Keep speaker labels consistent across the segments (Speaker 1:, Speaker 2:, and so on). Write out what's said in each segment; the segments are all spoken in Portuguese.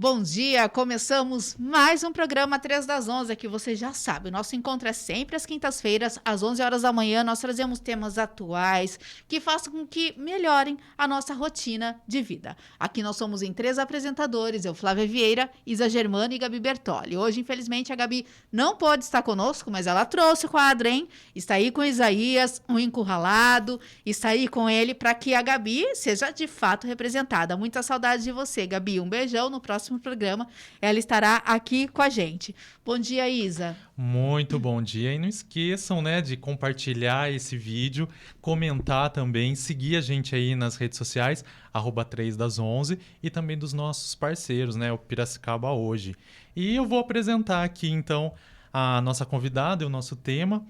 Speaker 1: Bom dia, começamos mais um programa 3 das 11, que você já sabe, o nosso encontro é sempre às quintas-feiras, às 11 horas da manhã, nós trazemos temas atuais que façam com que melhorem a nossa rotina de vida. Aqui nós somos em 3 apresentadores, eu, Flávia Vieira, Isa Germano e Gabi Bertoli. Hoje, infelizmente, a Gabi não pode estar conosco, mas ela trouxe o quadro, hein? Está aí com o Isaías, um encurralado, está aí com ele para que a Gabi seja de fato representada. Muita saudade de você, Gabi, um beijão, no próximo programa ela estará aqui com a gente. Bom dia, Isa.
Speaker 2: Muito bom dia. E não esqueçam, né, de compartilhar esse vídeo, comentar também, seguir a gente aí nas redes sociais, @3 das 11, e também dos nossos parceiros, né, o Piracicaba Hoje. E eu vou apresentar aqui, então, a nossa convidada e o nosso tema.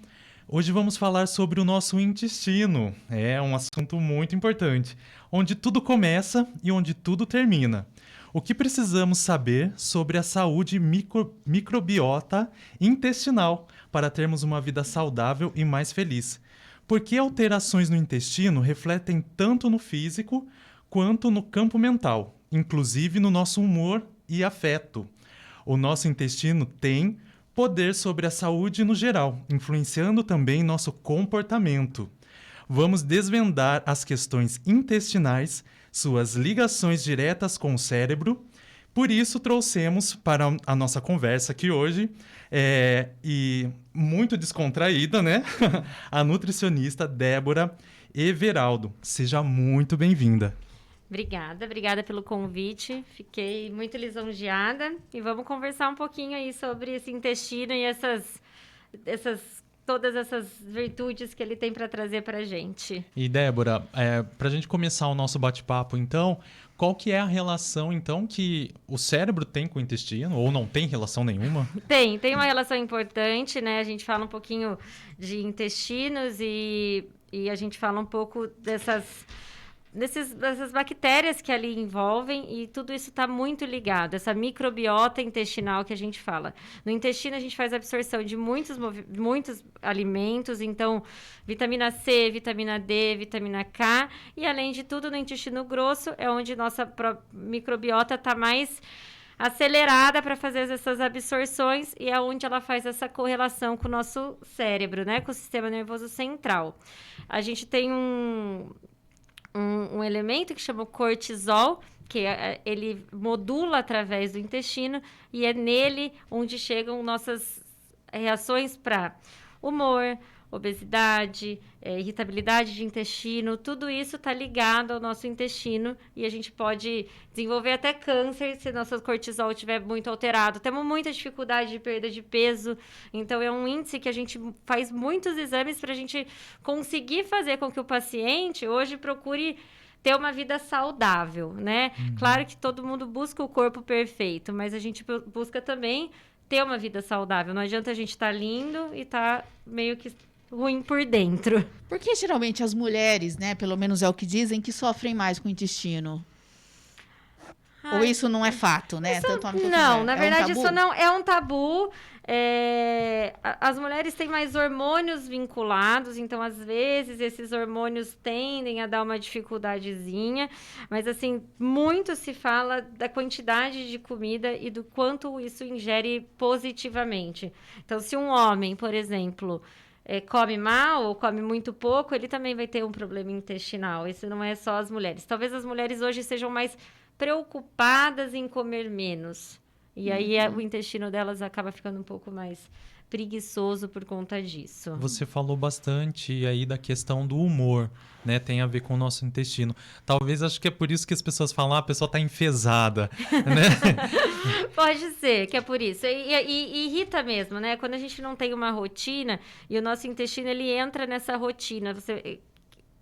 Speaker 2: Hoje vamos falar sobre o nosso intestino. É um assunto muito importante, onde tudo começa e onde tudo termina. O que precisamos saber sobre a saúde microbiota intestinal para termos uma vida saudável e mais feliz? Por que alterações no intestino refletem tanto no físico quanto no campo mental, inclusive no nosso humor e afeto? O nosso intestino tem poder sobre a saúde no geral, influenciando também nosso comportamento. Vamos desvendar as questões intestinais, suas ligações diretas com o cérebro. Por isso, trouxemos para a nossa conversa aqui hoje, e muito descontraída, né? A nutricionista Débora Everaldo. Seja muito bem-vinda.
Speaker 3: Obrigada pelo convite. Fiquei muito lisonjeada e vamos conversar um pouquinho aí sobre esse intestino e todas essas virtudes que ele tem para trazer para a gente.
Speaker 2: E Débora, para a gente começar o nosso bate-papo, então, qual que é a relação, então, que o cérebro tem com o intestino, ou não tem relação nenhuma?
Speaker 3: Tem uma relação importante, né? A gente fala um pouquinho de intestinos e a gente fala um pouco dessas bactérias que ali envolvem, e tudo isso está muito ligado, essa microbiota intestinal que a gente fala. No intestino, a gente faz absorção de muitos alimentos, então, vitamina C, vitamina D, vitamina K, e além de tudo, no intestino grosso é onde nossa microbiota está mais acelerada para fazer essas absorções, e é onde ela faz essa correlação com o nosso cérebro, né, com o sistema nervoso central. A gente tem um elemento que chama cortisol, que ele modula através do intestino, e é nele onde chegam nossas reações para humor, obesidade, irritabilidade de intestino. Tudo isso está ligado ao nosso intestino, e a gente pode desenvolver até câncer se nosso cortisol estiver muito alterado. Temos muita dificuldade de perda de peso, então é um índice que a gente faz muitos exames para a gente conseguir fazer com que o paciente hoje procure ter uma vida saudável, né? Uhum. Claro que todo mundo busca o corpo perfeito, mas a gente busca também ter uma vida saudável. Não adianta a gente estar lindo e estar meio que ruim por dentro.
Speaker 1: Porque geralmente as mulheres, né, pelo menos é o que dizem, que sofrem mais com o intestino. Ou isso não é fato, né?
Speaker 3: Não, na verdade isso não é um tabu. As mulheres têm mais hormônios vinculados, então às vezes esses hormônios tendem a dar uma dificuldadezinha, mas assim, muito se fala da quantidade de comida e do quanto isso ingere positivamente. Então, se um homem, por exemplo, come mal ou come muito pouco, ele também vai ter um problema intestinal. Isso não é só as mulheres. Talvez as mulheres hoje sejam mais preocupadas em comer menos. E aí o intestino delas acaba ficando um pouco mais preguiçoso por conta disso.
Speaker 2: Você falou bastante aí da questão do humor, né? Tem a ver com o nosso intestino. Talvez, acho que é por isso que as pessoas falam, a pessoa está enfesada, né?
Speaker 3: Pode ser que é por isso. E irrita mesmo, né? Quando a gente não tem uma rotina e o nosso intestino, ele entra nessa rotina.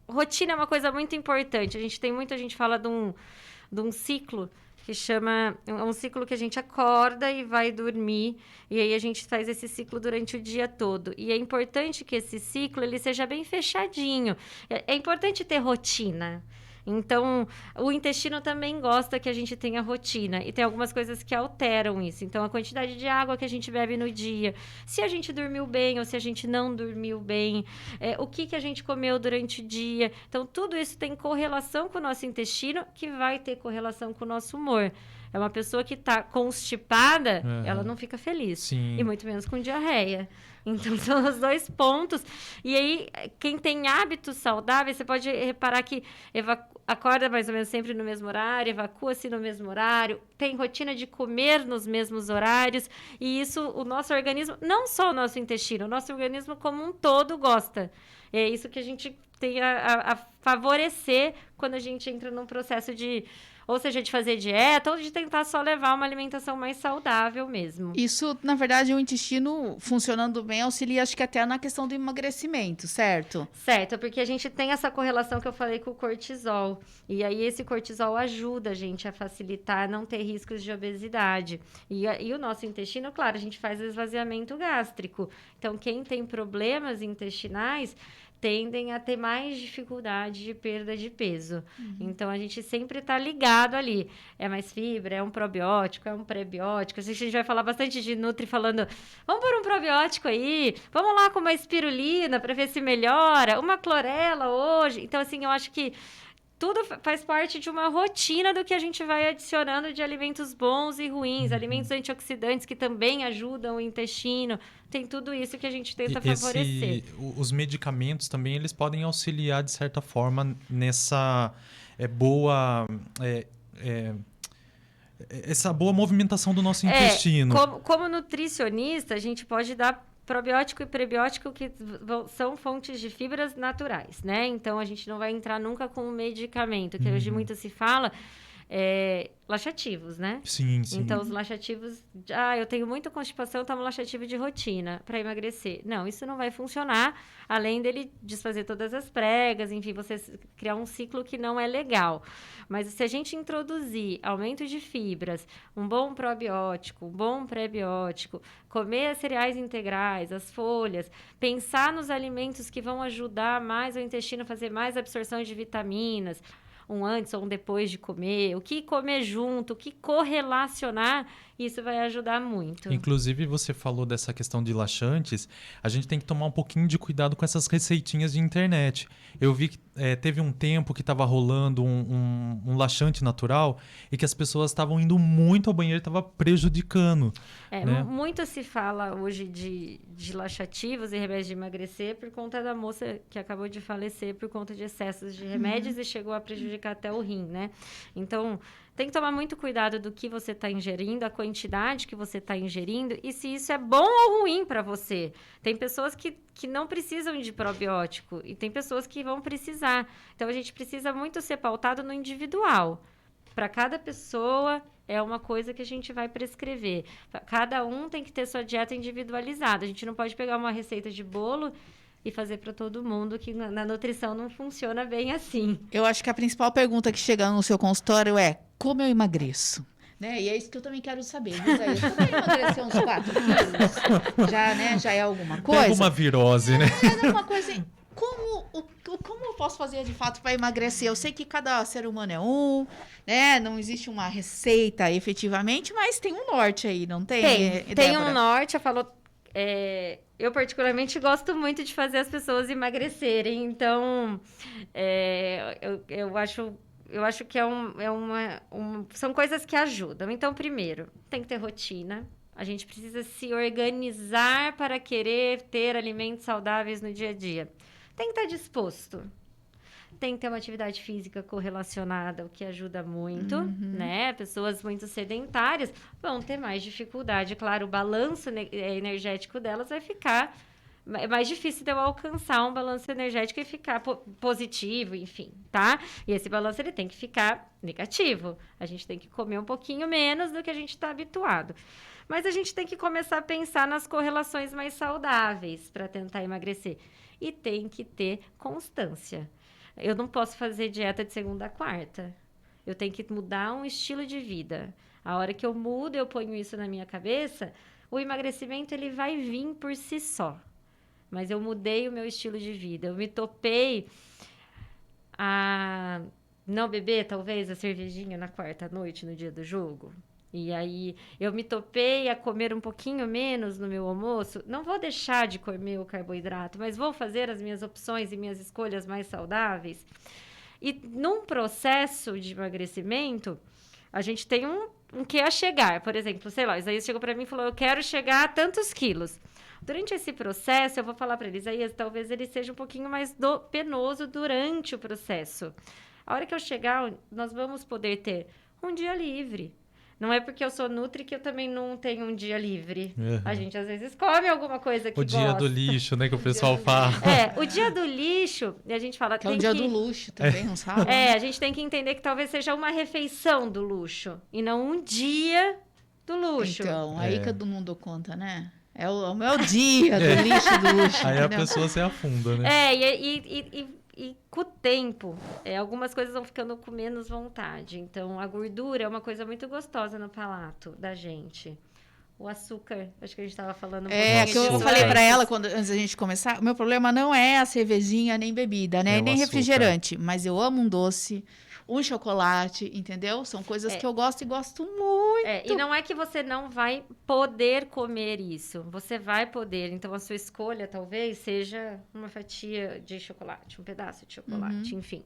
Speaker 3: Rotina é uma coisa muito importante. Muita gente fala de um ciclo que chama... É um ciclo que a gente acorda e vai dormir, e aí a gente faz esse ciclo durante o dia todo. E é importante que esse ciclo ele seja bem fechadinho. É importante ter rotina. Então, o intestino também gosta que a gente tenha rotina. E tem algumas coisas que alteram isso. Então, a quantidade de água que a gente bebe no dia. Se a gente dormiu bem ou se a gente não dormiu bem. O que a gente comeu durante o dia. Então, tudo isso tem correlação com o nosso intestino, que vai ter correlação com o nosso humor. É uma pessoa que está constipada, ela não fica feliz.
Speaker 2: Sim.
Speaker 3: E muito menos com diarreia. Então, são os 2 pontos. E aí, quem tem hábitos saudáveis, você pode reparar que acorda mais ou menos sempre no mesmo horário, evacua-se no mesmo horário, tem rotina de comer nos mesmos horários. E isso, o nosso organismo, não só o nosso intestino, o nosso organismo como um todo gosta. É isso que a gente tem a favorecer quando a gente entra num processo de... Ou seja, de fazer dieta, ou de tentar só levar uma alimentação mais saudável mesmo.
Speaker 1: Isso, na verdade, o intestino funcionando bem auxilia, acho que até na questão do emagrecimento, certo?
Speaker 3: Certo, porque a gente tem essa correlação que eu falei com o cortisol. E aí, esse cortisol ajuda a gente a facilitar, não ter riscos de obesidade. E o nosso intestino, claro, a gente faz esvaziamento gástrico. Então, quem tem problemas intestinais tendem a ter mais dificuldade de perda de peso. Então, a gente sempre está ligado ali. É mais fibra, é um probiótico, é um prebiótico. A gente vai falar bastante de nutri falando, vamos por um probiótico aí, vamos lá com uma espirulina para ver se melhora, uma clorela hoje. Então, assim, eu acho que tudo faz parte de uma rotina do que a gente vai adicionando de alimentos bons e ruins, alimentos antioxidantes que também ajudam o intestino. Tem tudo isso que a gente tenta favorecer.
Speaker 2: Os medicamentos também, eles podem auxiliar, de certa forma, nessa boa... essa boa movimentação do nosso intestino.
Speaker 3: Como nutricionista, a gente pode dar probiótico e prebiótico que são fontes de fibras naturais, né? Então, a gente não vai entrar nunca com um medicamento, que hoje muito se fala, laxativos, né?
Speaker 2: Sim, sim.
Speaker 3: Então, os laxativos... eu tenho muita constipação, tomo laxativo de rotina para emagrecer. Não, isso não vai funcionar, além dele desfazer todas as pregas, enfim, você criar um ciclo que não é legal. Mas se a gente introduzir aumento de fibras, um bom probiótico, um bom prebiótico, comer cereais integrais, as folhas, pensar nos alimentos que vão ajudar mais o intestino a fazer mais absorção de vitaminas, um antes ou um depois de comer, o que comer junto, o que correlacionar, isso vai ajudar muito.
Speaker 2: Inclusive, você falou dessa questão de laxantes, a gente tem que tomar um pouquinho de cuidado com essas receitinhas de internet. Eu vi que teve um tempo que estava rolando um laxante natural e que as pessoas estavam indo muito ao banheiro e estava prejudicando. Né?
Speaker 3: Muito se fala hoje de laxativos e remédios de emagrecer por conta da moça que acabou de falecer por conta de excessos de remédios e chegou a prejudicar até o rim, né? Então, tem que tomar muito cuidado do que você está ingerindo, a quantidade que você está ingerindo e se isso é bom ou ruim para você. Tem pessoas que não precisam de probiótico e tem pessoas que vão precisar. Então, a gente precisa muito ser pautado no individual. Para cada pessoa, é uma coisa que a gente vai prescrever. Cada um tem que ter sua dieta individualizada. A gente não pode pegar uma receita de bolo e fazer para todo mundo, que na nutrição não funciona bem assim.
Speaker 1: Eu acho que a principal pergunta que chega no seu consultório é: como eu emagreço? Né? E é isso que eu também quero saber. Diz aí, eu também emagrecer uns 4 quilos. Já, né? Já é alguma coisa?
Speaker 2: Pega uma virose, né?
Speaker 1: É uma coisa assim, como eu posso fazer de fato para emagrecer? Eu sei que cada ser humano é um, né? Não existe uma receita efetivamente, mas tem um norte aí, não tem?
Speaker 3: Tem um norte, eu falo... eu particularmente gosto muito de fazer as pessoas emagrecerem, então eu acho que são coisas que ajudam. Então, primeiro, tem que ter rotina. A gente precisa se organizar para querer ter alimentos saudáveis no dia a dia. Tem que estar disposto. Tem que ter uma atividade física correlacionada, o que ajuda muito, né? Pessoas muito sedentárias vão ter mais dificuldade. Claro, o balanço energético delas vai ficar... É mais difícil de eu alcançar um balanço energético e ficar positivo, enfim, tá? E esse balanço, ele tem que ficar negativo. A gente tem que comer um pouquinho menos do que a gente está habituado. Mas a gente tem que começar a pensar nas correlações mais saudáveis para tentar emagrecer. E tem que ter constância. Eu não posso fazer dieta de segunda a quarta. Eu tenho que mudar um estilo de vida. A hora que eu mudo, eu ponho isso na minha cabeça, o emagrecimento ele vai vir por si só. Mas eu mudei o meu estilo de vida. Eu me topei a não beber, talvez, a cervejinha na quarta noite, no dia do jogo. E aí, eu me topei a comer um pouquinho menos no meu almoço. Não vou deixar de comer o carboidrato, mas vou fazer as minhas opções e minhas escolhas mais saudáveis. E num processo de emagrecimento, a gente tem um que a chegar. Por exemplo, sei lá, o Isaías chegou para mim e falou, eu quero chegar a tantos quilos. Durante esse processo, eu vou falar para ele, Isaías, talvez ele seja um pouquinho mais penoso durante o processo. A hora que eu chegar, nós vamos poder ter um dia livre. Não é porque eu sou nutri que eu também não tenho um dia livre.
Speaker 2: Uhum.
Speaker 3: A gente, às vezes, come alguma coisa que
Speaker 2: O dia
Speaker 3: gosta.
Speaker 2: do lixo, né, que o pessoal fala.
Speaker 3: O dia do lixo, e a gente fala...
Speaker 1: É o dia do luxo também, não sabe?
Speaker 3: a gente tem que entender que talvez seja uma refeição do luxo, e não um dia do luxo.
Speaker 1: Então, aí que eu não dou conta, né? É o meu dia do lixo do luxo.
Speaker 2: Aí
Speaker 1: entendeu?
Speaker 2: a pessoa se afunda, né?
Speaker 3: E com o tempo, algumas coisas vão ficando com menos vontade. Então, a gordura é uma coisa muito gostosa no palato da gente. O açúcar, acho que a gente estava falando um pouquinho
Speaker 1: Que eu
Speaker 3: disso
Speaker 1: falei
Speaker 3: antes.
Speaker 1: pra ela antes da gente começar, o meu problema não é a cervejinha, nem bebida, né?
Speaker 2: É o
Speaker 1: Nem
Speaker 2: açúcar.
Speaker 1: refrigerante, mas eu amo um doce, um chocolate, entendeu? São coisas que eu gosto e gosto muito.
Speaker 3: E não é que você não vai poder comer isso. Você vai poder. Então, a sua escolha, talvez, seja uma fatia de chocolate, um pedaço de chocolate, enfim.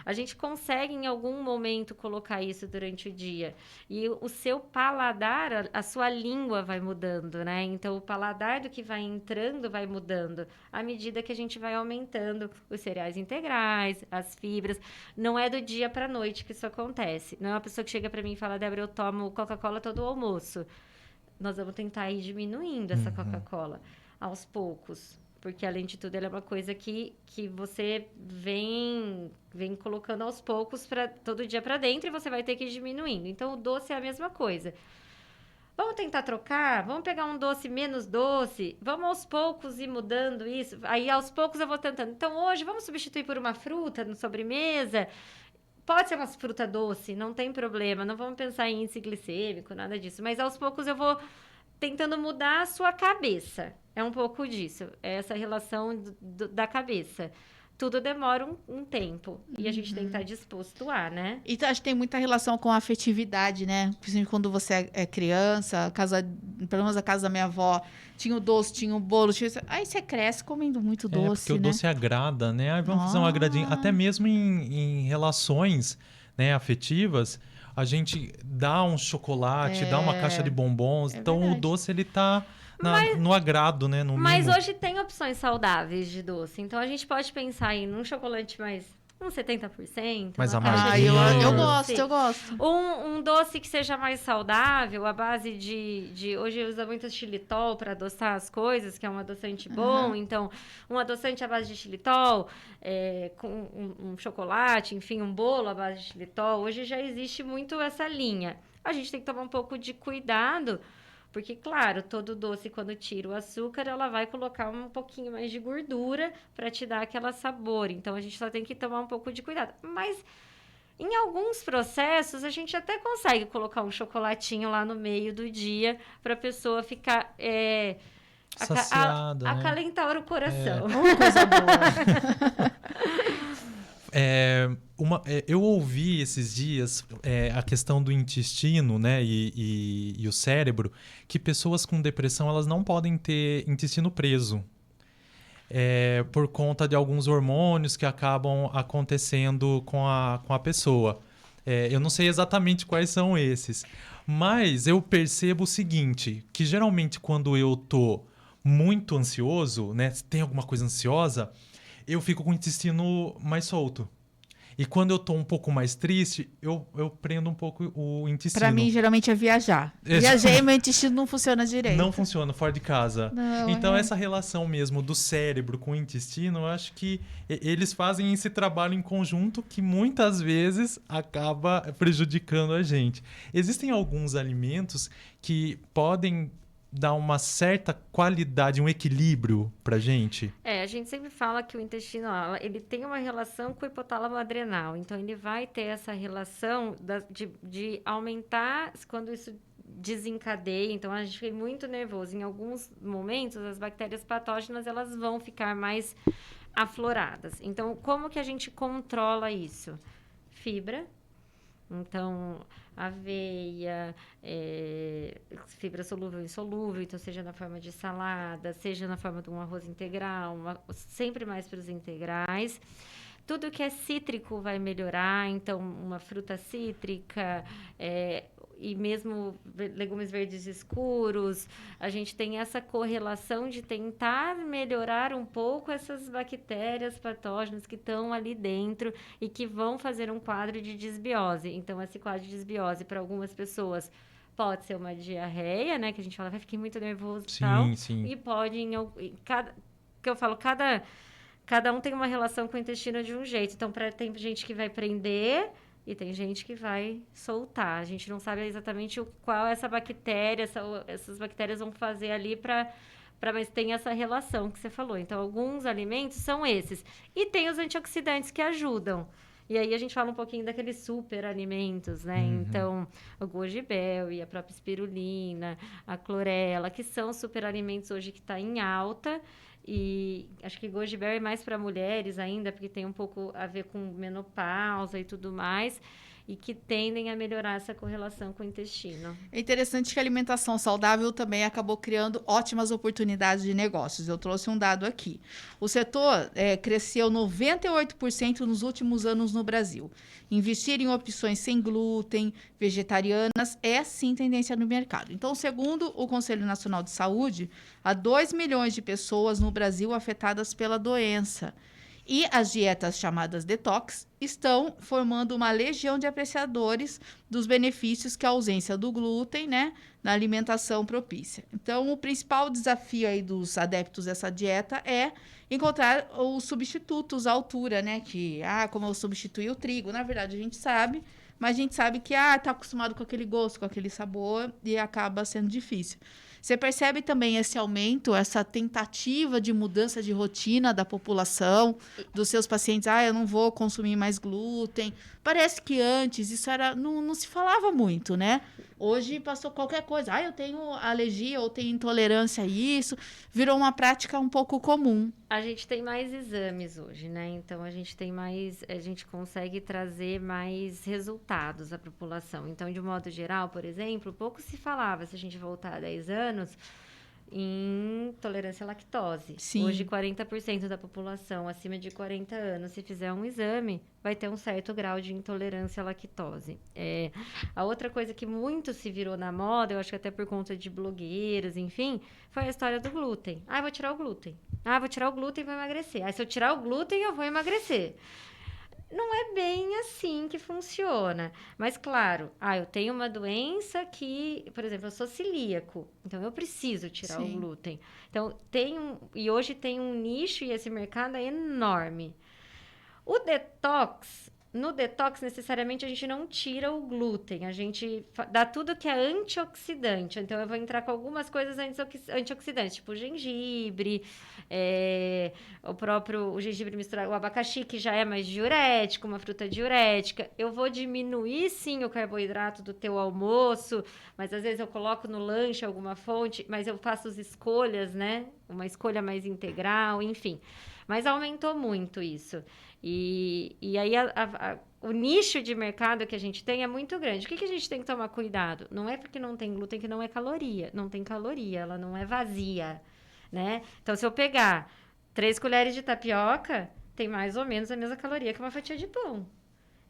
Speaker 3: A gente consegue, em algum momento, colocar isso durante o dia. E o seu paladar, a sua língua vai mudando, né? Então, o paladar do que vai entrando vai mudando à medida que a gente vai aumentando os cereais integrais, as fibras. Não é do dia para noite que isso acontece. Não é uma pessoa que chega para mim e fala, Débora, eu tomo Coca-Cola todo o almoço. Nós vamos tentar ir diminuindo essa Coca-Cola aos poucos. Porque, além de tudo, ela é uma coisa que você vem colocando aos poucos todo dia para dentro e você vai ter que ir diminuindo. Então, o doce é a mesma coisa. Vamos tentar trocar? Vamos pegar um doce menos doce? Vamos aos poucos ir mudando isso? Aí, aos poucos, eu vou tentando. Então, hoje, vamos substituir por uma fruta no sobremesa? Pode ser uma fruta doce, não tem problema. Não vamos pensar em índice glicêmico, nada disso. Mas, aos poucos, eu vou tentando mudar a sua cabeça. É um pouco disso. É essa relação da cabeça. Tudo demora um tempo. E a gente tem que estar disposto a, né?
Speaker 1: E acho que tem muita relação com a afetividade, né? Principalmente quando você é criança, pelo menos a casa da minha avó, tinha o doce, tinha o bolo. Aí você cresce comendo muito doce,
Speaker 2: porque o
Speaker 1: né?
Speaker 2: doce agrada, né? Aí vamos fazer um agradinho. Até mesmo em relações, né, afetivas, a gente dá um chocolate, dá uma caixa de bombons. Então,
Speaker 1: verdade.
Speaker 2: o doce, ele tá no agrado, né? No
Speaker 3: Mas
Speaker 2: mimo.
Speaker 3: hoje tem opções saudáveis de doce. Então, a gente pode pensar em um chocolate mais... uns 70%.
Speaker 2: Mais
Speaker 3: uma caixa
Speaker 2: amarguinho.
Speaker 3: de
Speaker 1: eu
Speaker 3: doce.
Speaker 1: gosto.
Speaker 3: Um doce que seja mais saudável, à base de hoje usa muito xilitol para adoçar as coisas, que é um adoçante bom. Então, um adoçante à base de xilitol, com um chocolate, enfim, um bolo à base de xilitol. Hoje já existe muito essa linha. A gente tem que tomar um pouco de cuidado, porque, claro, todo doce, quando tira o açúcar, ela vai colocar um pouquinho mais de gordura para te dar aquele sabor. Então, a gente só tem que tomar um pouco de cuidado. Mas, em alguns processos, a gente até consegue colocar um chocolatinho lá no meio do dia para a pessoa ficar...
Speaker 2: saciada, né?
Speaker 3: acalentar o coração.
Speaker 1: Uma coisa boa.
Speaker 2: Eu ouvi esses dias a questão do intestino, né, e o cérebro, que pessoas com depressão elas não podem ter intestino preso. Por conta de alguns hormônios que acabam acontecendo com a pessoa. Eu não sei exatamente quais são esses, mas eu percebo o seguinte, que geralmente quando eu tô muito ansioso, né, tem alguma coisa ansiosa, eu fico com o intestino mais solto. E quando eu tô um pouco mais triste, eu prendo um pouco o intestino.
Speaker 1: Pra mim, geralmente é viajar.
Speaker 2: Exato.
Speaker 1: Viajei e meu intestino não funciona direito.
Speaker 2: Não funciona fora de casa.
Speaker 1: Não,
Speaker 2: então, essa relação mesmo do cérebro com o intestino, eu acho que eles fazem esse trabalho em conjunto que muitas vezes acaba prejudicando a gente. Existem alguns alimentos que podem dar uma certa qualidade, um equilíbrio pra gente?
Speaker 3: A gente sempre fala que o intestino, ele tem uma relação com o hipotálamo adrenal. Então, ele vai ter essa relação de aumentar quando isso desencadeia. Então, a gente fica muito nervoso. Em alguns momentos, as bactérias patógenas, elas vão ficar mais afloradas. Então, como que a gente controla isso? Fibra. Então, aveia, fibra solúvel e insolúvel, então seja na forma de salada, seja na forma de um arroz integral, sempre mais para os integrais. Tudo que é cítrico vai melhorar, então uma fruta cítrica, e mesmo legumes verdes escuros, a gente tem essa correlação de tentar melhorar um pouco essas bactérias patógenas que estão ali dentro e que vão fazer um quadro de disbiose. Então, esse quadro de disbiose, para algumas pessoas, pode ser uma diarreia, né? Que a gente fala, vai ficar muito nervoso e tal.
Speaker 2: Sim.
Speaker 3: E pode, que eu falo, cada um tem uma relação com o intestino de um jeito. Então, tem gente que vai prender e tem gente que vai soltar. A gente não sabe exatamente qual essa bactéria, essas bactérias vão fazer ali mas tem essa relação que você falou. Então, alguns alimentos são esses. E tem os antioxidantes que ajudam. E aí a gente fala um pouquinho daqueles super alimentos, né? Então, o goji berry, a própria espirulina, a clorela, que são super alimentos hoje que está em alta. E acho que goji berry é mais para mulheres ainda, porque tem um pouco a ver com menopausa e tudo mais, e que tendem a melhorar essa correlação com o intestino.
Speaker 1: É interessante que a alimentação saudável também acabou criando ótimas oportunidades de negócios. Eu trouxe um dado aqui. O setor cresceu 98% nos últimos anos no Brasil. Investir em opções sem glúten, vegetarianas, é sim tendência no mercado. Então, segundo o Conselho Nacional de Saúde, há 2 milhões de pessoas no Brasil afetadas pela doença. E as dietas chamadas detox estão formando uma legião de apreciadores dos benefícios que a ausência do glúten, né, na alimentação propícia. Então, o principal desafio aí dos adeptos dessa dieta é encontrar os substitutos à altura, né, como eu substituir o trigo. Na verdade, a gente sabe, mas a gente sabe que tá acostumado com aquele gosto, com aquele sabor e acaba sendo difícil. Você percebe também esse aumento, essa tentativa de mudança de rotina da população, dos seus pacientes? Eu não vou consumir mais glúten. Parece que antes isso não se falava muito, né? Hoje passou qualquer coisa. Eu tenho alergia ou tenho intolerância a isso. Virou uma prática um pouco comum.
Speaker 3: A gente tem mais exames hoje, né? Então, a gente consegue trazer mais resultados à população. Então, de um modo geral, por exemplo, pouco se falava, se a gente voltar a 10 anos, em tolerância à lactose.
Speaker 1: Sim.
Speaker 3: Hoje, 40% da população acima de 40 anos, se fizer um exame, vai ter um certo grau de intolerância à lactose. A outra coisa que muito se virou na moda, eu acho que até por conta de blogueiros, enfim, foi a história do glúten. Vou tirar o glúten. Vou tirar o glúten e vou emagrecer. Se eu tirar o glúten, eu vou emagrecer. Não é bem assim que funciona. Mas, claro, eu tenho uma doença que, por exemplo, eu sou celíaco. Então, eu preciso tirar o glúten. Então, e hoje tem um nicho e esse mercado é enorme. No detox, necessariamente, a gente não tira o glúten. A gente dá tudo que é antioxidante. Então, eu vou entrar com algumas coisas antioxidantes, tipo o gengibre, o gengibre misturado, o abacaxi, que já é mais diurético, uma fruta diurética. Eu vou diminuir, sim, o carboidrato do teu almoço, mas às vezes eu coloco no lanche alguma fonte, mas eu faço as escolhas, né? Uma escolha mais integral, enfim. Mas aumentou muito isso. E aí o nicho de mercado que a gente tem é muito grande. O que a gente tem que tomar cuidado? Não é porque não tem glúten que não é caloria. Não tem caloria, ela não é vazia, né? Então, se eu pegar 3 colheres de tapioca, tem mais ou menos a mesma caloria que uma fatia de pão.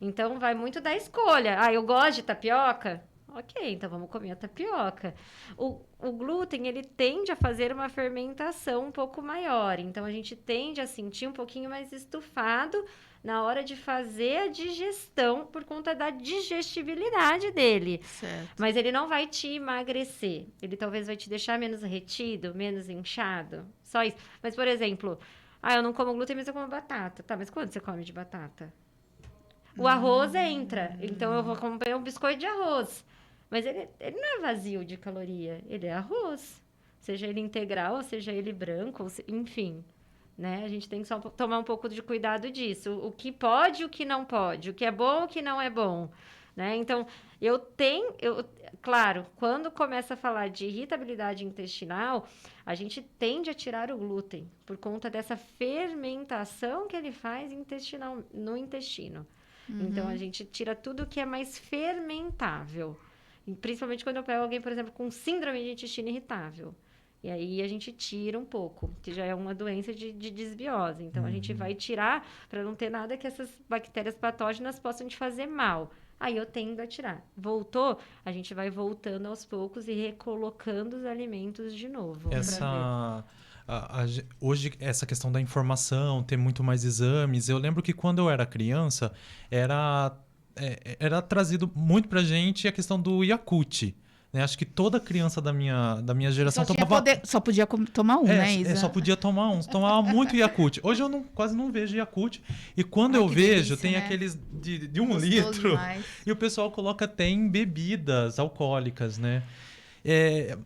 Speaker 3: Então, vai muito da escolha. Eu gosto de tapioca? Ok, então vamos comer a tapioca. O glúten, ele tende a fazer uma fermentação um pouco maior. Então, a gente tende a sentir um pouquinho mais estufado na hora de fazer a digestão por conta da digestibilidade dele.
Speaker 1: Certo.
Speaker 3: Mas ele não vai te emagrecer. Ele talvez vai te deixar menos retido, menos inchado. Só isso. Mas, por exemplo, eu não como glúten, mas eu como batata. Tá, mas quanto você come de batata? O arroz entra. Então, eu vou comprar um biscoito de arroz. Mas ele não é vazio de caloria, ele é arroz. Seja ele integral, seja ele branco, enfim. Né? A gente tem que só tomar um pouco de cuidado disso. O que pode e o que não pode. O que é bom e o que não é bom. Né? Então, claro, quando começa a falar de irritabilidade intestinal, a gente tende a tirar o glúten por conta dessa fermentação que ele faz no intestino. Então, a gente tira tudo que é mais fermentável. Principalmente quando eu pego alguém, por exemplo, com síndrome de intestino irritável. E aí a gente tira um pouco, que já é uma doença de desbiose. Então a gente vai tirar para não ter nada que essas bactérias patógenas possam te fazer mal. Aí eu tendo a tirar. Voltou, a gente vai voltando aos poucos e recolocando os alimentos de novo. pra ver.
Speaker 2: Hoje, essa questão da informação, ter muito mais exames. Eu lembro que quando eu era criança, era trazido muito pra gente a questão do Yakult. Né? Acho que toda criança da minha geração tomava.
Speaker 1: Só podia tomar um, né, Isa?
Speaker 2: Só podia tomar um. Tomava muito Yakult. Hoje eu quase não vejo Yakult. E quando
Speaker 1: Ai,
Speaker 2: eu
Speaker 1: que
Speaker 2: vejo,
Speaker 1: delícia,
Speaker 2: tem
Speaker 1: né?
Speaker 2: aqueles de 1
Speaker 1: Gostoso
Speaker 2: litro.
Speaker 1: demais.
Speaker 2: E o pessoal coloca até em bebidas alcoólicas, né? É,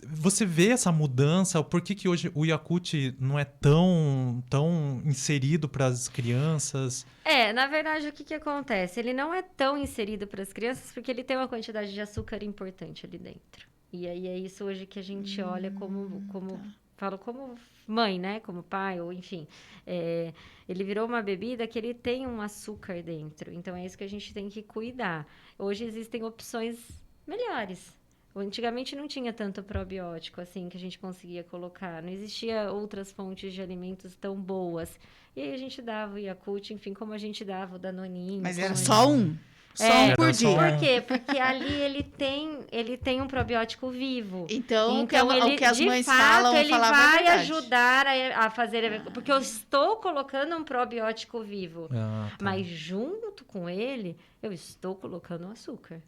Speaker 2: você vê essa mudança? Por que hoje o Yakult não é tão inserido para as crianças?
Speaker 3: Na verdade, o que acontece? Ele não é tão inserido para as crianças porque ele tem uma quantidade de açúcar importante ali dentro. E aí é isso hoje que a gente olha como falo como mãe, né? Como pai, ou enfim. Ele virou uma bebida que ele tem um açúcar dentro. Então é isso que a gente tem que cuidar. Hoje existem opções melhores. Antigamente não tinha tanto probiótico assim que a gente conseguia colocar. Não existia outras fontes de alimentos tão boas. E aí a gente dava o Yakult, enfim, como a gente dava o Danoninho.
Speaker 1: Mas
Speaker 3: como
Speaker 1: era
Speaker 3: a
Speaker 1: só um. Só um por
Speaker 2: Era só
Speaker 1: dia.
Speaker 3: Por quê? Porque ali ele tem um probiótico vivo.
Speaker 1: Então,
Speaker 3: Ele,
Speaker 1: o que as
Speaker 3: de
Speaker 1: mães
Speaker 3: fato,
Speaker 1: falam,
Speaker 3: ele
Speaker 1: falava a
Speaker 3: vai
Speaker 1: verdade.
Speaker 3: ajudar a fazer... Porque eu estou colocando um probiótico vivo.
Speaker 2: Tá.
Speaker 3: Mas junto com ele, eu estou colocando o açúcar.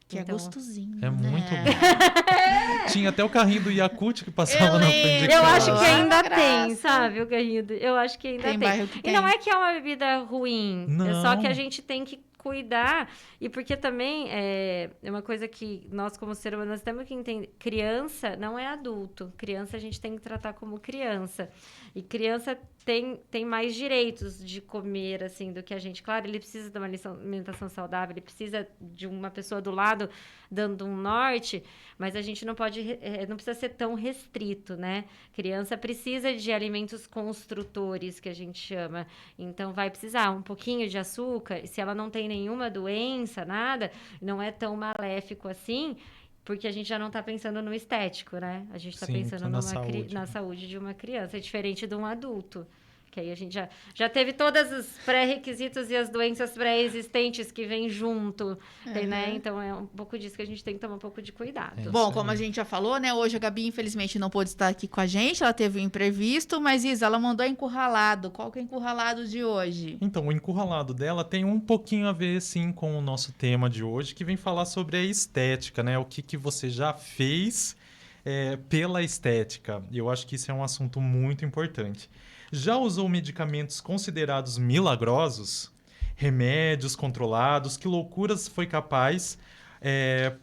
Speaker 1: Que
Speaker 3: Então,
Speaker 1: é gostosinho.
Speaker 2: É
Speaker 1: né?
Speaker 2: muito bom. Tinha até o carrinho do Yakult que passava na frente de
Speaker 3: Eu
Speaker 2: casa.
Speaker 3: acho que
Speaker 1: Ai,
Speaker 3: ainda
Speaker 1: uma
Speaker 3: tem,
Speaker 1: graça.
Speaker 3: sabe? O carrinho. Eu acho que ainda
Speaker 1: Tem
Speaker 3: tem.
Speaker 1: bairro que
Speaker 3: E
Speaker 1: tem.
Speaker 3: não é que é uma bebida ruim. É só
Speaker 2: Não.
Speaker 3: que a gente tem que cuidar. E porque também é uma coisa que nós, como ser humano, nós temos que entender. Criança não é adulto. Criança a gente tem que tratar como criança. E criança tem mais direitos de comer, assim, do que a gente. Claro, ele precisa de uma alimentação saudável, ele precisa de uma pessoa do lado dando um norte, mas a gente não precisa ser tão restrito, né? Criança precisa de alimentos construtores, que a gente chama. Então, vai precisar um pouquinho de açúcar, e se ela não tem nenhuma doença, nada, não é tão maléfico assim, porque a gente já não está pensando no estético, né? A gente está
Speaker 2: Sim,
Speaker 3: pensando
Speaker 2: tô na saúde.
Speaker 3: na saúde de uma criança. É diferente de um adulto. Que aí a gente já teve todos os pré-requisitos e as doenças pré-existentes que vêm junto, né? Então, é um pouco disso que a gente tem que tomar um pouco de cuidado.
Speaker 1: Bom,
Speaker 2: Isso
Speaker 1: como
Speaker 2: aí.
Speaker 1: a gente já falou, né? Hoje a Gabi, infelizmente, não pôde estar aqui com a gente. Ela teve um imprevisto, mas Isa, ela mandou encurralado. Qual que é o encurralado de hoje?
Speaker 2: Então, o encurralado dela tem um pouquinho a ver, sim, com o nosso tema de hoje, que vem falar sobre a estética, né? O que você já fez pela estética. E eu acho que isso é um assunto muito importante. Já usou medicamentos considerados milagrosos? Remédios controlados? Que loucuras foi capaz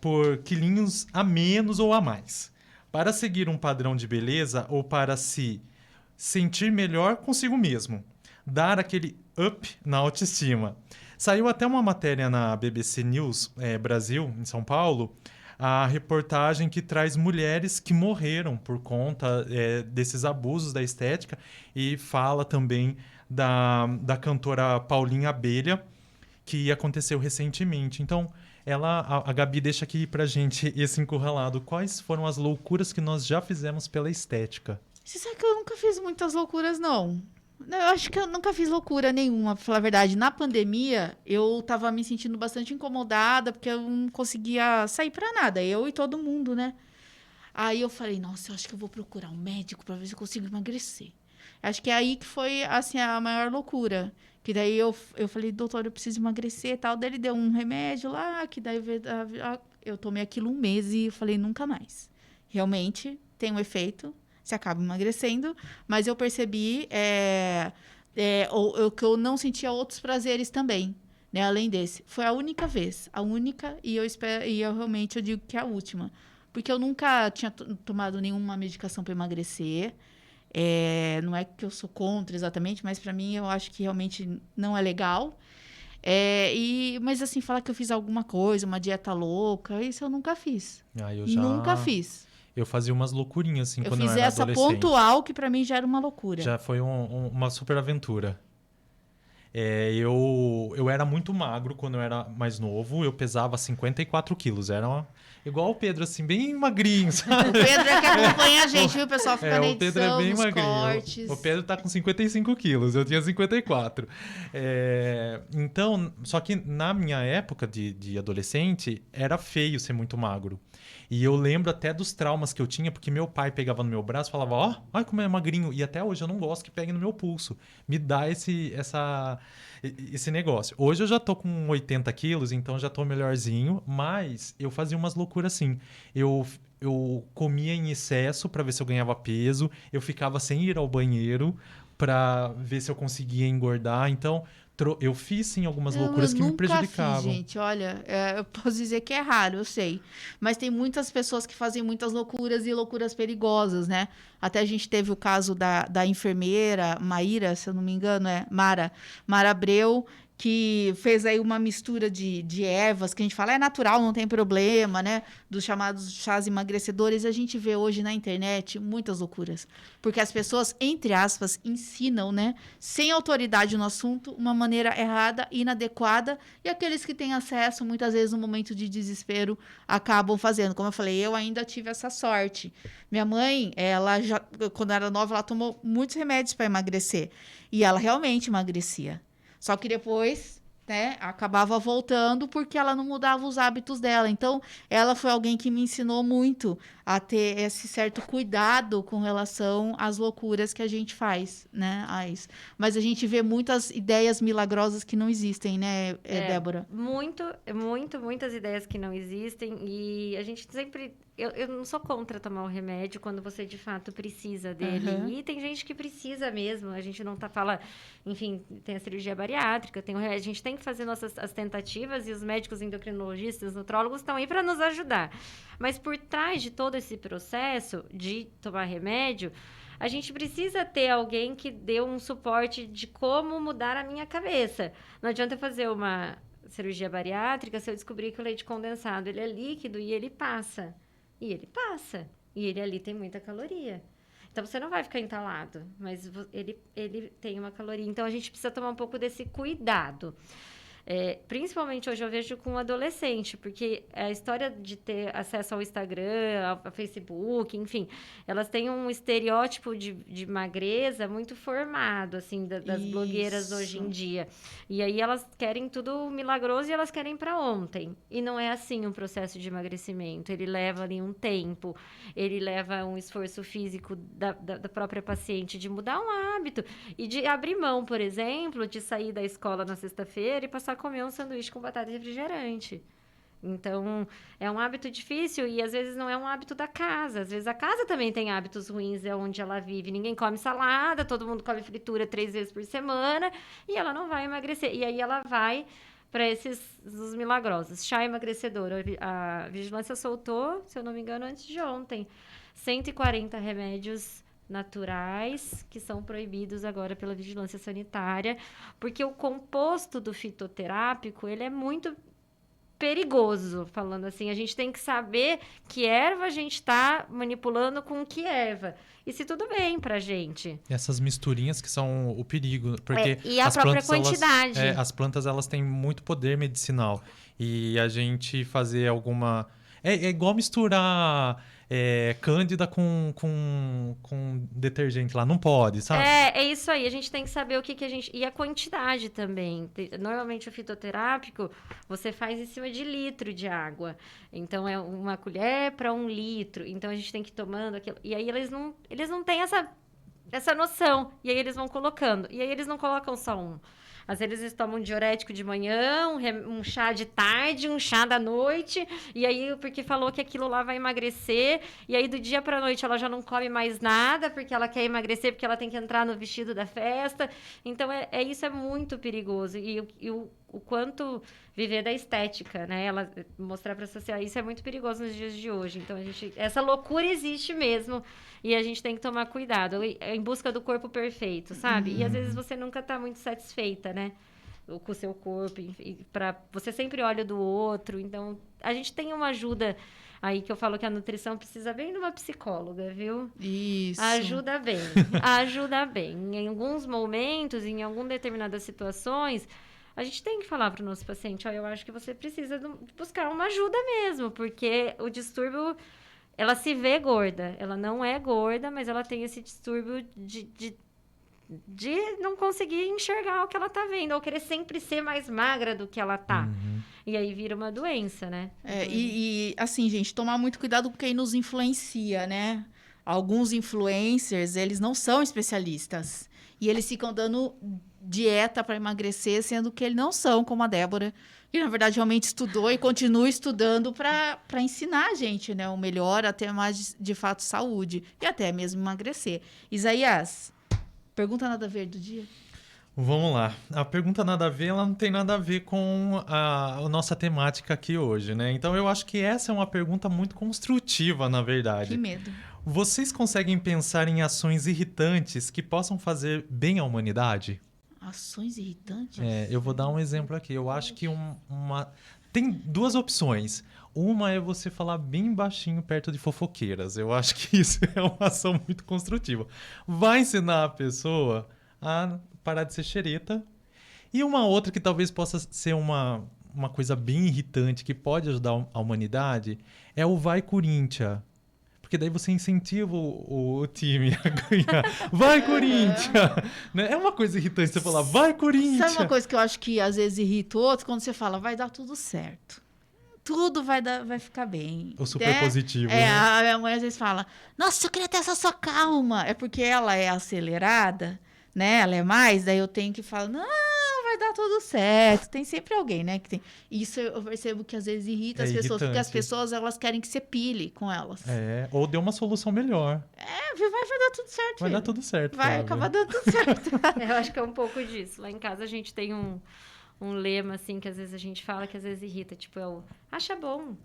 Speaker 2: por quilinhos a menos ou a mais? Para seguir um padrão de beleza ou para se sentir melhor consigo mesmo? Dar aquele up na autoestima. Saiu até uma matéria na BBC News Brasil, em São Paulo, a reportagem que traz mulheres que morreram por conta desses abusos da estética e fala também da cantora Paulinha Abelha, que aconteceu recentemente. Então, a Gabi deixa aqui pra gente esse encurralado. Quais foram as loucuras que nós já fizemos pela estética?
Speaker 1: Você sabe que eu nunca fiz muitas loucuras, não. Eu acho que eu nunca fiz loucura nenhuma, pra falar a verdade. Na pandemia, eu tava me sentindo bastante incomodada, porque eu não conseguia sair pra nada, eu e todo mundo, né? Aí eu falei, nossa, eu acho que eu vou procurar um médico pra ver se eu consigo emagrecer. Acho que é aí que foi, assim, a maior loucura. Que daí eu falei, doutor, eu preciso emagrecer e tal. Daí ele deu um remédio lá, que daí eu tomei aquilo um mês e eu falei, nunca mais. Realmente tem um efeito. Você acaba emagrecendo, mas eu percebi que eu não sentia outros prazeres também, né? Além desse. Foi a única vez, e eu realmente eu digo que é a última. Porque eu nunca tinha tomado nenhuma medicação para emagrecer. Não é que eu sou contra exatamente, mas para mim eu acho que realmente não é legal. Mas assim, falar que eu fiz alguma coisa, uma dieta louca, isso eu nunca fiz. Nunca fiz.
Speaker 2: Eu fazia umas loucurinhas, assim, quando eu
Speaker 1: fiz
Speaker 2: era
Speaker 1: essa
Speaker 2: adolescente.
Speaker 1: pontual que pra mim já era uma loucura.
Speaker 2: Já foi uma super aventura. Eu era muito magro quando eu era mais novo, eu pesava 54 quilos, igual o Pedro, assim, bem magrinho, sabe?
Speaker 1: O Pedro é que acompanha a gente, viu? O pessoal fica na
Speaker 2: O Pedro
Speaker 1: edição,
Speaker 2: é bem
Speaker 1: nos
Speaker 2: magrinho.
Speaker 1: cortes.
Speaker 2: O Pedro tá com 55 quilos, eu tinha 54. Então, só que na minha época de adolescente, era feio ser muito magro. E eu lembro até dos traumas que eu tinha, porque meu pai pegava no meu braço e falava, ó, olha como é magrinho. E até hoje eu não gosto que pegue no meu pulso. Me dá esse negócio. Hoje eu já tô com 80 quilos, então já tô melhorzinho. Mas eu fazia umas loucuras assim. Eu comia em excesso para ver se eu ganhava peso. Eu ficava sem ir ao banheiro para ver se eu conseguia engordar. Então, eu fiz sim algumas loucuras que me prejudicavam.
Speaker 1: Fiz, gente. Olha, eu posso dizer que é raro, eu sei. Mas tem muitas pessoas que fazem muitas loucuras e loucuras perigosas, né? Até a gente teve o caso da enfermeira Maíra, se eu não me engano, Mara Abreu, que fez aí uma mistura de ervas, que a gente fala é natural, não tem problema, né? Dos chamados chás emagrecedores. A gente vê hoje na internet muitas loucuras. Porque as pessoas, entre aspas, ensinam, né? Sem autoridade no assunto, uma maneira errada, inadequada. E aqueles que têm acesso, muitas vezes, no momento de desespero, acabam fazendo. Como eu falei, eu ainda tive essa sorte. Minha mãe, quando era nova, ela tomou muitos remédios para emagrecer. E ela realmente emagrecia. Só que depois, né, acabava voltando porque ela não mudava os hábitos dela. Então, ela foi alguém que me ensinou muito a ter esse certo cuidado com relação às loucuras que a gente faz, né, Mas a gente vê muitas ideias milagrosas que não existem, né, Débora?
Speaker 3: Muitas ideias que não existem e a gente sempre... Eu não sou contra tomar o remédio quando você, de fato, precisa dele.
Speaker 1: Uhum.
Speaker 3: E tem gente que precisa mesmo. A gente não fala... Enfim, tem a cirurgia bariátrica, a gente tem que fazer as tentativas e os médicos endocrinologistas, nutrólogos estão aí para nos ajudar. Mas por trás de todo esse processo de tomar remédio, a gente precisa ter alguém que dê um suporte de como mudar a minha cabeça. Não adianta eu fazer uma cirurgia bariátrica se eu descobrir que o leite condensado ele é líquido e ele passa. E ele passa. E ele ali tem muita caloria. Então, você não vai ficar entalado, mas ele tem uma caloria. Então, a gente precisa tomar um pouco desse cuidado. Principalmente hoje eu vejo com adolescente, porque a história de ter acesso ao Instagram, ao Facebook, enfim, elas têm um estereótipo de magreza muito formado, assim, das blogueiras hoje em dia. E aí elas querem tudo milagroso e elas querem para ontem. E não é assim um processo de emagrecimento. Ele leva ali um tempo, ele leva um esforço físico da própria paciente de mudar um hábito e de abrir mão, por exemplo, de sair da escola na sexta-feira e passar a comer um sanduíche com batata e refrigerante. Então, é um hábito difícil e às vezes não é um hábito da casa. Às vezes a casa também tem hábitos ruins, é onde ela vive. Ninguém come salada, todo mundo come fritura 3 vezes por semana e ela não vai emagrecer. E aí ela vai para os milagrosos. Chá emagrecedor. A vigilância soltou, se eu não me engano, antes de ontem, 140 remédios naturais que são proibidos agora pela vigilância sanitária, porque o composto do fitoterápico, ele é muito perigoso, falando assim. A gente tem que saber que erva a gente está manipulando com que erva. E se tudo bem pra gente.
Speaker 2: Essas misturinhas que são o perigo, porque
Speaker 3: e a própria quantidade.
Speaker 2: As plantas, elas têm muito poder medicinal. E a gente fazer alguma... É igual misturar... cândida com detergente lá, não pode, sabe?
Speaker 3: É isso aí, a gente tem que saber o que a gente... E a quantidade também. Normalmente o fitoterápico, você faz em cima de litro de água. Então, é 1 colher para 1 litro. Então, a gente tem que ir tomando aquilo. E aí, eles não têm essa noção. E aí, eles vão colocando. E aí, eles não colocam só um. Às vezes eles tomam um diurético de manhã, um chá de tarde, um chá da noite, e aí porque falou que aquilo lá vai emagrecer, e aí do dia pra noite ela já não come mais nada, porque ela quer emagrecer, porque ela tem que entrar no vestido da festa. Então, isso é muito perigoso. E o quanto viver da estética, né? Ela mostrar para a sociedade, isso é muito perigoso nos dias de hoje. Então, essa loucura existe mesmo e a gente tem que tomar cuidado em busca do corpo perfeito, sabe? E às vezes você nunca tá muito satisfeita, né? Com o seu corpo, você sempre olha do outro. Então, a gente tem uma ajuda Aí que eu falo que a nutrição precisa bem de uma psicóloga, viu?
Speaker 1: Isso.
Speaker 3: Ajuda bem, ajuda bem. Em alguns momentos, em algumas determinadas situações, a gente tem que falar para o nosso paciente, eu acho que você precisa buscar uma ajuda mesmo, porque o distúrbio, ela se vê gorda, ela não é gorda, mas ela tem esse distúrbio de não conseguir enxergar o que ela tá vendo, ou querer sempre ser mais magra do que ela tá. E aí vira uma doença, né?
Speaker 1: E assim, gente, tomar muito cuidado com quem nos influencia, né? Alguns influencers, eles não são especialistas. E eles ficam dando dieta para emagrecer, sendo que eles não são, como a Débora, que na verdade realmente estudou e continua estudando para ensinar a gente, né? O melhor, até mais de fato saúde e até mesmo emagrecer. Isaías, pergunta nada a ver do dia?
Speaker 2: Vamos lá. A pergunta nada a ver, ela não tem nada a ver com a nossa temática aqui hoje, né? Então eu acho que essa é uma pergunta muito construtiva, na verdade.
Speaker 1: Que medo.
Speaker 2: Vocês conseguem pensar em ações irritantes que possam fazer bem à humanidade?
Speaker 1: Ações irritantes?
Speaker 2: Eu vou dar um exemplo aqui. Eu acho que tem duas opções. Uma é você falar bem baixinho perto de fofoqueiras. Eu acho que isso é uma ação muito construtiva. Vai ensinar a pessoa a parar de ser xereta. E uma outra que talvez possa ser uma coisa bem irritante, que pode ajudar a humanidade, é o Vai Corinthians. Porque daí você incentiva o time a ganhar. Vai, Corinthians! Né? É uma coisa irritante você falar, vai, Corinthians!
Speaker 1: Sabe uma coisa que eu acho que às vezes irrita outros? Quando você fala, vai dar tudo certo. Tudo vai ficar bem.
Speaker 2: O super positivo.
Speaker 1: Né?
Speaker 2: Né?
Speaker 1: A minha mãe às vezes fala, nossa, eu queria ter essa sua calma. É porque ela é acelerada, né? Ela é mais, daí eu tenho que falar, não, vai dar tudo certo. Tem sempre alguém, né? Que tem. Isso eu percebo que às vezes irrita as pessoas, porque as pessoas elas querem que você pile com elas.
Speaker 2: Ou dê uma solução melhor.
Speaker 1: Vai dar tudo certo.
Speaker 2: Vai dar tudo certo.
Speaker 1: Vai acabar dando tudo certo.
Speaker 3: Eu acho que é um pouco disso. Lá em casa a gente tem um lema, assim, que às vezes a gente fala, que às vezes irrita. Tipo, é o acha bom,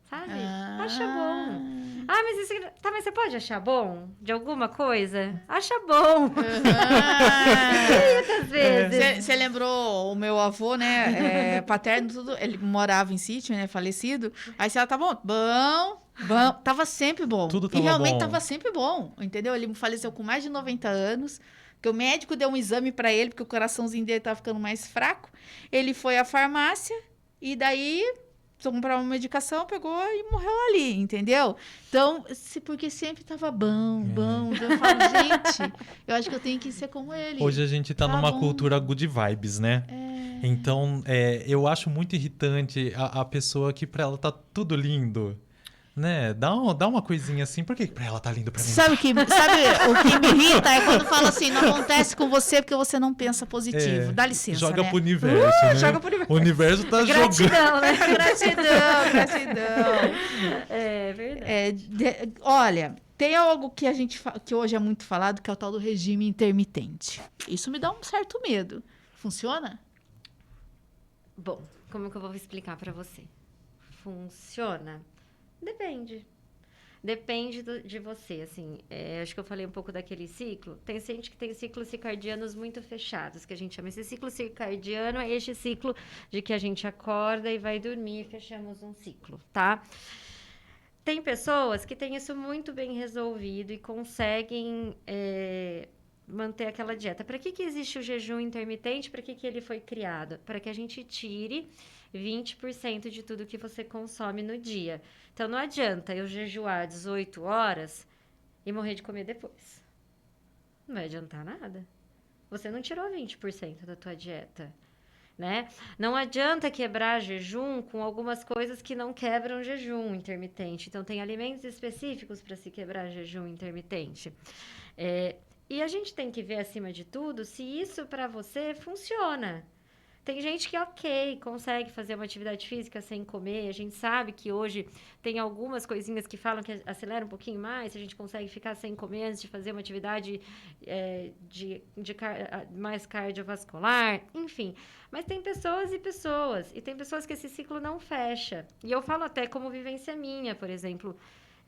Speaker 3: sabe? Acha bom. Mas isso... Tá, mas você pode achar bom? De alguma coisa? Acha bom. Muitas vezes.
Speaker 1: Você lembrou o meu avô, né? Paterno, tudo. Ele morava em sítio, né? Falecido. Aí você tá bom? Bom. Tava sempre bom.
Speaker 2: Tudo tava
Speaker 1: e realmente
Speaker 2: bom.
Speaker 1: tava sempre bom, entendeu? Ele faleceu com mais de 90 anos. Que o médico deu um exame para ele, porque o coraçãozinho dele tava ficando mais fraco. Ele foi à farmácia e daí comprar uma medicação, pegou e morreu ali, entendeu? Então, porque sempre tava bom. Eu falo, gente, eu acho que eu tenho que ser como ele.
Speaker 2: Hoje a gente tá numa cultura good vibes, né? Então, eu acho muito irritante a pessoa que pra ela tá tudo lindo. Né? Dá uma coisinha assim. Por que pra ela tá lindo pra mim?
Speaker 1: Sabe o que me irrita? É quando fala assim, não acontece com você porque você não pensa positivo. Dá licença,
Speaker 2: joga
Speaker 1: né?
Speaker 2: pro universo, né?
Speaker 1: Joga pro universo.
Speaker 2: O universo tá
Speaker 3: Gratidão, né?
Speaker 1: Gratidão.
Speaker 3: É verdade.
Speaker 1: Olha, tem algo que que hoje é muito falado, que é o tal do regime intermitente. Isso me dá um certo medo. Funciona?
Speaker 3: Bom, como que eu vou explicar pra você? Funciona? Depende. Depende de você, assim. Acho que eu falei um pouco daquele ciclo. Tem gente que tem ciclos circadianos muito fechados, que a gente chama. Esse ciclo circadiano é este ciclo de que a gente acorda e vai dormir e fechamos um ciclo, tá? Tem pessoas que têm isso muito bem resolvido e conseguem manter aquela dieta. Para que existe o jejum intermitente? Para que ele foi criado? Para que a gente tire 20% de tudo que você consome no dia. Então, não adianta eu jejuar 18 horas e morrer de comer depois. Não vai adiantar nada. Você não tirou 20% da tua dieta, né? Não adianta quebrar jejum com algumas coisas que não quebram jejum intermitente. Então, tem alimentos específicos para se quebrar jejum intermitente. E a gente tem que ver, acima de tudo, se isso para você funciona. Tem gente que, consegue fazer uma atividade física sem comer. A gente sabe que hoje tem algumas coisinhas que falam que acelera um pouquinho mais. Se a gente consegue ficar sem comer antes de fazer uma atividade mais cardiovascular. Enfim, mas tem pessoas e pessoas. E tem pessoas que esse ciclo não fecha. E eu falo até como vivência minha, por exemplo.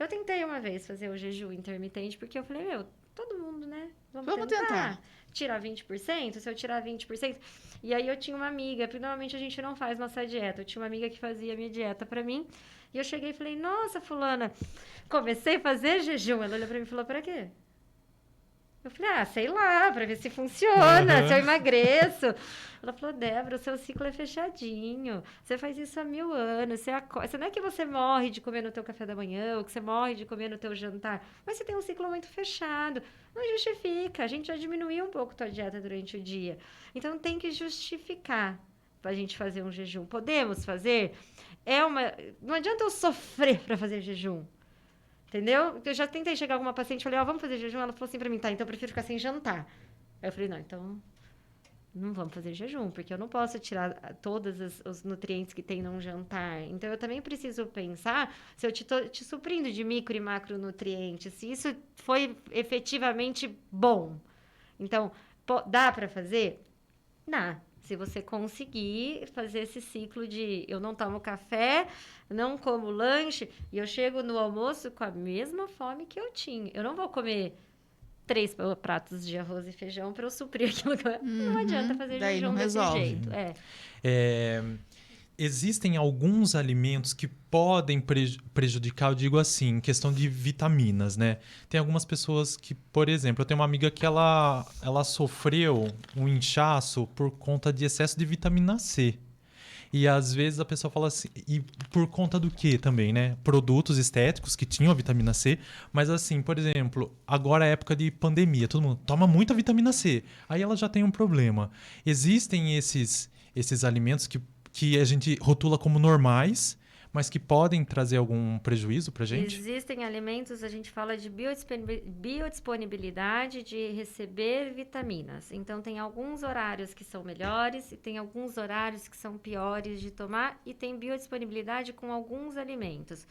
Speaker 3: Eu tentei uma vez fazer o jejum intermitente, porque eu falei, todo mundo, né? Vamos tentar. tirar 20%, se eu tirar 20%... E aí eu tinha uma amiga, porque normalmente a gente não faz nossa dieta. Eu tinha uma amiga que fazia a minha dieta pra mim. E eu cheguei e falei, nossa, fulana, comecei a fazer jejum. Ela olhou pra mim e falou, pra quê? Eu falei, sei lá, pra ver se funciona, se eu emagreço. Ela falou, Débora, o seu ciclo é fechadinho. Você faz isso há 1000 anos. Você não é que você morre de comer no teu café da manhã, ou que você morre de comer no teu jantar, mas você tem um ciclo muito fechado. Não justifica. A gente já diminuiu um pouco a tua dieta durante o dia. Então, tem que justificar pra gente fazer um jejum. Podemos fazer? Não adianta eu sofrer pra fazer jejum. Entendeu? Eu já tentei chegar com uma paciente e falei, vamos fazer jejum? Ela falou assim pra mim, tá, então eu prefiro ficar sem jantar. Aí eu falei, não, então não vamos fazer jejum, porque eu não posso tirar todos os nutrientes que tem num jantar. Então eu também preciso pensar se eu te suprindo de micro e macronutrientes, se isso foi efetivamente bom. Então, dá pra fazer? Dá. Se você conseguir fazer esse ciclo de eu não tomo café, não como lanche, e eu chego no almoço com a mesma fome que eu tinha. Eu não vou comer 3 pratos de arroz e feijão para eu suprir aquilo que eu... Não adianta fazer
Speaker 1: daí
Speaker 3: jejum
Speaker 1: não
Speaker 3: desse
Speaker 1: resolve.
Speaker 3: jeito.
Speaker 2: Existem alguns alimentos que podem prejudicar, eu digo assim, em questão de vitaminas, né? Tem algumas pessoas que, por exemplo, eu tenho uma amiga que ela sofreu um inchaço por conta de excesso de vitamina C. E às vezes a pessoa fala assim, e por conta do quê também, né? Produtos estéticos que tinham a vitamina C, mas assim, por exemplo, agora é época de pandemia, todo mundo toma muita vitamina C, aí ela já tem um problema. Existem esses alimentos que a gente rotula como normais, mas que podem trazer algum prejuízo pra gente?
Speaker 3: Existem alimentos, a gente fala de biodisponibilidade de receber vitaminas. Então, tem alguns horários que são melhores e tem alguns horários que são piores de tomar e tem biodisponibilidade com alguns alimentos.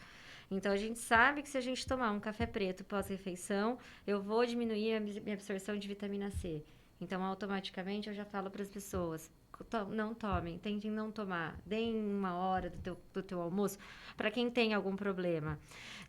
Speaker 3: Então, a gente sabe que se a gente tomar um café preto pós-refeição, eu vou diminuir a minha absorção de vitamina C. Então, automaticamente, eu já falo para as pessoas... Não tomem, tentem não tomar, deem 1 hora do teu almoço para quem tem algum problema.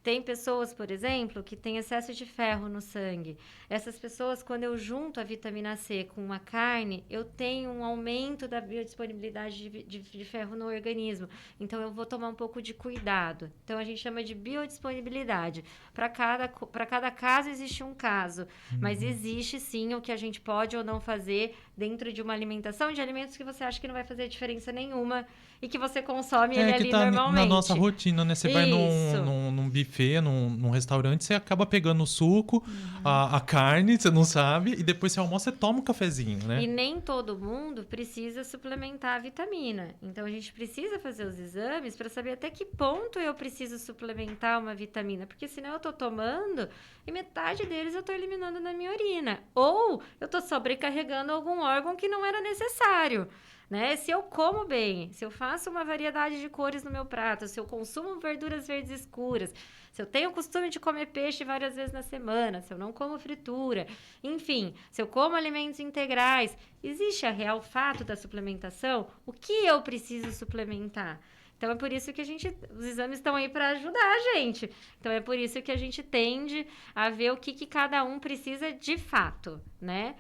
Speaker 3: Tem pessoas, por exemplo, que têm excesso de ferro no sangue. Essas pessoas, quando eu junto a vitamina C com uma carne, eu tenho um aumento da biodisponibilidade de ferro no organismo. Então, eu vou tomar um pouco de cuidado. Então, a gente chama de biodisponibilidade. Para cada caso, existe um caso. Mas existe, sim, o que a gente pode ou não fazer dentro de uma alimentação de alimentos que você acha que não vai fazer diferença nenhuma e que você consome ele ali
Speaker 2: tá
Speaker 3: normalmente.
Speaker 2: Na nossa rotina, né? Você vai num buffet, num restaurante, você acaba pegando o suco, a carne, você não sabe, e depois você almoça, você toma um cafezinho, né?
Speaker 3: E nem todo mundo precisa suplementar a vitamina. Então, a gente precisa fazer os exames para saber até que ponto eu preciso suplementar uma vitamina. Porque senão eu tô tomando e metade deles eu tô eliminando na minha urina. Ou eu tô sobrecarregando algum órgão que não era necessário. Né? Se eu como bem, se eu faço uma variedade de cores no meu prato, se eu consumo verduras verdes escuras, se eu tenho o costume de comer peixe várias vezes na semana, se eu não como fritura, enfim, se eu como alimentos integrais, existe a real fato da suplementação? O que eu preciso suplementar? Então, é por isso que os exames estão aí para ajudar a gente. Então, é por isso que a gente tende a ver o que cada um precisa de fato, né?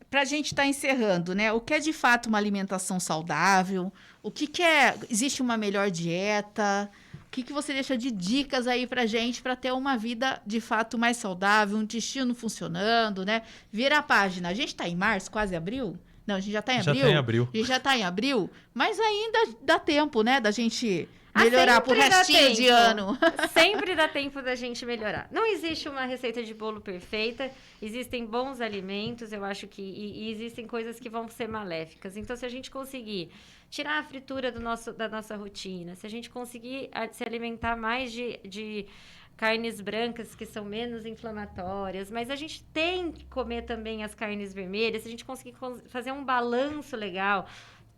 Speaker 1: Para a gente estar encerrando, né? O que é de fato uma alimentação saudável? O que é... Existe uma melhor dieta? O que você deixa de dicas aí para gente para ter uma vida de fato mais saudável, um intestino funcionando, né? Vira a página. A gente está em março, quase abril? Não, a gente já está em abril?
Speaker 2: Já está em abril.
Speaker 1: A gente já está em abril, mas ainda dá tempo, né? Da gente... melhorar pro restinho de ano.
Speaker 3: Sempre dá tempo da gente melhorar. Não existe uma receita de bolo perfeita. Existem bons alimentos, eu acho que... E existem coisas que vão ser maléficas. Então, se a gente conseguir tirar a fritura da nossa rotina, se a gente conseguir se alimentar mais de carnes brancas, que são menos inflamatórias, mas a gente tem que comer também as carnes vermelhas, se a gente conseguir fazer um balanço legal...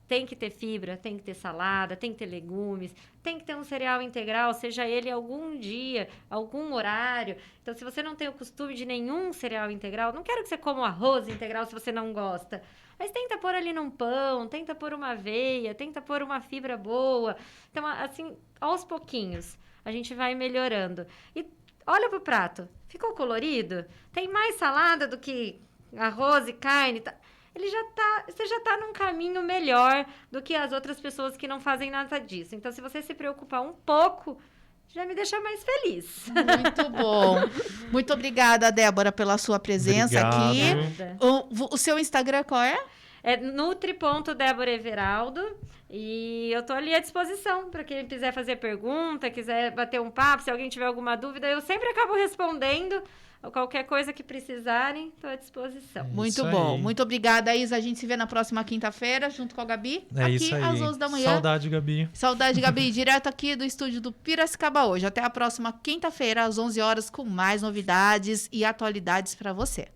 Speaker 3: Tem que ter fibra, tem que ter salada, tem que ter legumes, tem que ter um cereal integral, seja ele algum dia, algum horário. Então, se você não tem o costume de nenhum cereal integral, não quero que você coma um arroz integral se você não gosta. Mas tenta pôr ali num pão, tenta pôr uma aveia, tenta pôr uma fibra boa. Então, assim, aos pouquinhos, a gente vai melhorando. E olha pro prato, ficou colorido? Tem mais salada do que arroz e carne, você já tá num caminho melhor do que as outras pessoas que não fazem nada disso. Então, se você se preocupar um pouco, já me deixa mais feliz.
Speaker 1: Muito bom. Muito obrigada, Débora, pela sua presença aqui.
Speaker 3: Obrigada.
Speaker 1: O seu Instagram qual é?
Speaker 3: É nutri.Débora Everaldo. E eu tô ali à disposição para quem quiser fazer pergunta, quiser bater um papo, se alguém tiver alguma dúvida, eu sempre acabo respondendo. Qualquer coisa que precisarem, estou à disposição.
Speaker 1: Muito bom. Muito obrigada, Isa. A gente se vê na próxima quinta-feira, junto com a Gabi.
Speaker 2: É
Speaker 1: aqui
Speaker 2: isso aí.
Speaker 1: às 11 da manhã.
Speaker 2: Saudade, Gabi.
Speaker 1: Saudade, Gabi. Direto aqui do estúdio do Piracicaba hoje. Até a próxima quinta-feira, às 11 horas, com mais novidades e atualidades para você.